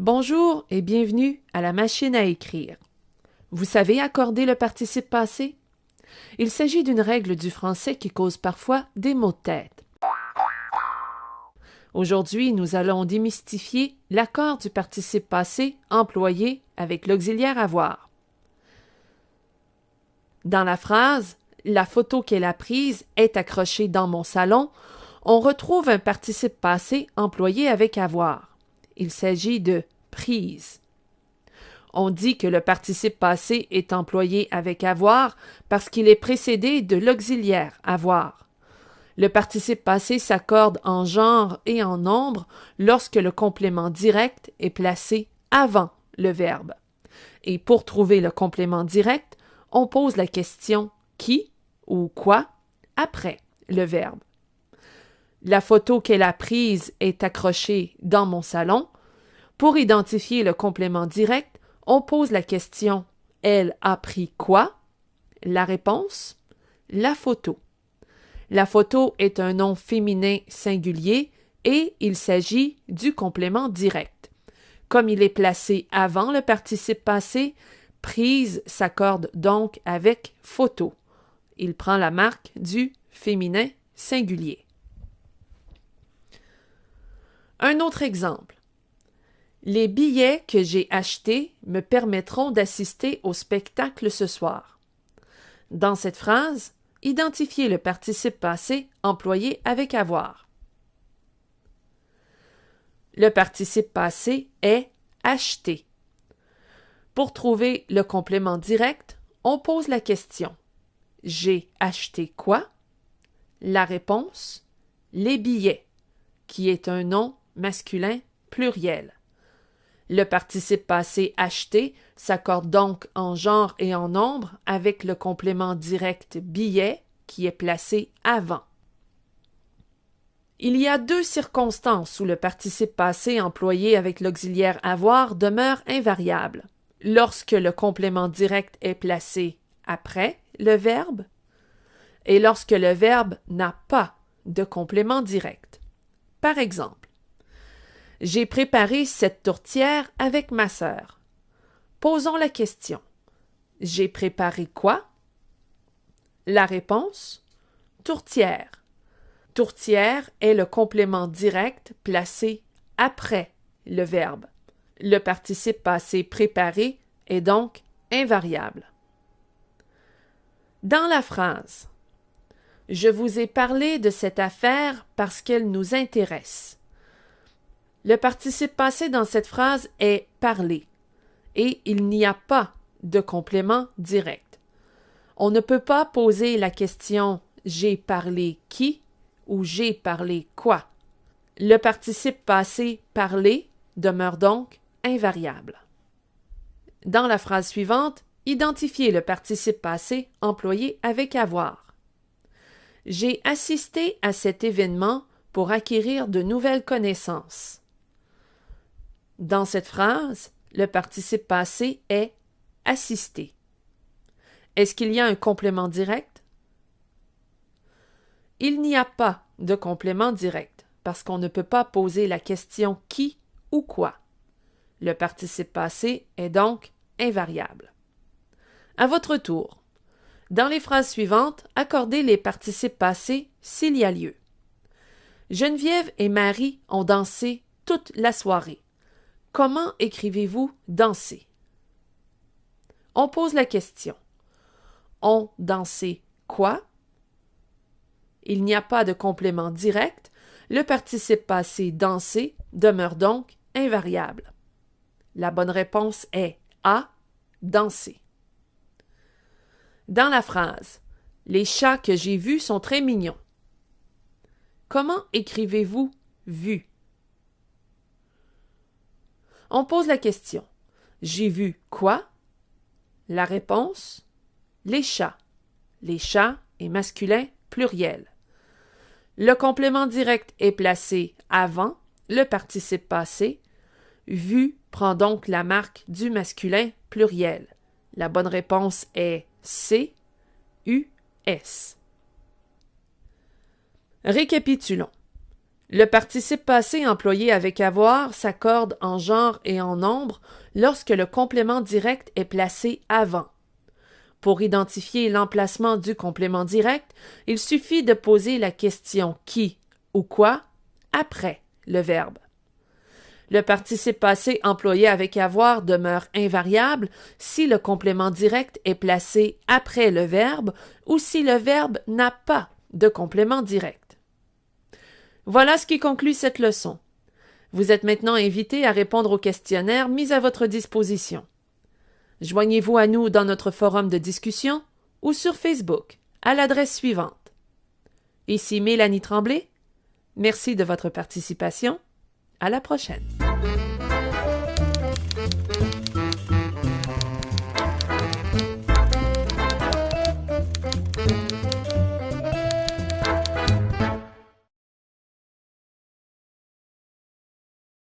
Bonjour et bienvenue à la machine à écrire. Vous savez accorder le participe passé? Il s'agit d'une règle du français qui cause parfois des maux de tête. Aujourd'hui, nous allons démystifier l'accord du participe passé employé avec l'auxiliaire avoir. Dans la phrase « La photo qu'elle a prise est accrochée dans mon salon », on retrouve un participe passé employé avec avoir. Il s'agit de « prise ». On dit que le participe passé est employé avec avoir parce qu'il est précédé de l'auxiliaire avoir. Le participe passé s'accorde en genre et en nombre lorsque le complément direct est placé avant le verbe. Et pour trouver le complément direct, on pose la question « qui » ou « quoi » après le verbe. La photo qu'elle a prise est accrochée dans mon salon. Pour identifier le complément direct, on pose la question « Elle a pris quoi ?» La réponse « La photo ». La photo est un nom féminin singulier et il s'agit du complément direct. Comme il est placé avant le participe passé, prise s'accorde donc avec photo. Il prend la marque du féminin singulier. Un autre exemple. Les billets que j'ai achetés me permettront d'assister au spectacle ce soir. Dans cette phrase, identifiez le participe passé employé avec avoir. Le participe passé est acheté. Pour trouver le complément direct, on pose la question « J'ai acheté quoi ?» La réponse « Les billets », qui est un nom masculin pluriel. Le participe passé acheté s'accorde donc en genre et en nombre avec le complément direct billet qui est placé avant. Il y a deux circonstances où le participe passé employé avec l'auxiliaire avoir demeure invariable. Lorsque le complément direct est placé après le verbe et lorsque le verbe n'a pas de complément direct. Par exemple, j'ai préparé cette tourtière avec ma sœur. Posons la question. J'ai préparé quoi? La réponse? Tourtière. Tourtière est le complément direct placé après le verbe. Le participe passé préparé est donc invariable. Dans la phrase, je vous ai parlé de cette affaire parce qu'elle nous intéresse. Le participe passé dans cette phrase est parler et il n'y a pas de complément direct. On ne peut pas poser la question j'ai parlé qui ou j'ai parlé quoi. Le participe passé parler demeure donc invariable. Dans la phrase suivante, identifiez le participe passé employé avec avoir. J'ai assisté à cet événement pour acquérir de nouvelles connaissances. Dans cette phrase, le participe passé est assister. Est-ce qu'il y a un complément direct? Il n'y a pas de complément direct parce qu'on ne peut pas poser la question qui ou quoi. Le participe passé est donc invariable. À votre tour, dans les phrases suivantes, accordez les participes passés s'il y a lieu. Geneviève et Marie ont dansé toute la soirée. Comment écrivez-vous danser? On pose la question. Ont dansé quoi? Il n'y a pas de complément direct. Le participe passé danser demeure donc invariable. La bonne réponse est A, danser. Dans la phrase, les chats que j'ai vus sont très mignons. Comment écrivez-vous vu? On pose la question. J'ai vu quoi? La réponse? Les chats. Les chats est masculin pluriel. Le complément direct est placé avant le participe passé. Vu prend donc la marque du masculin pluriel. La bonne réponse est C, U, S. Récapitulons. Le participe passé employé avec avoir s'accorde en genre et en nombre lorsque le complément direct est placé avant. Pour identifier l'emplacement du complément direct, il suffit de poser la question qui ou quoi après le verbe. Le participe passé employé avec avoir demeure invariable si le complément direct est placé après le verbe ou si le verbe n'a pas de complément direct. Voilà ce qui conclut cette leçon. Vous êtes maintenant invité à répondre au questionnaire mis à votre disposition. Joignez-vous à nous dans notre forum de discussion ou sur Facebook à l'adresse suivante. Ici Mélanie Tremblay. Merci de votre participation. À la prochaine.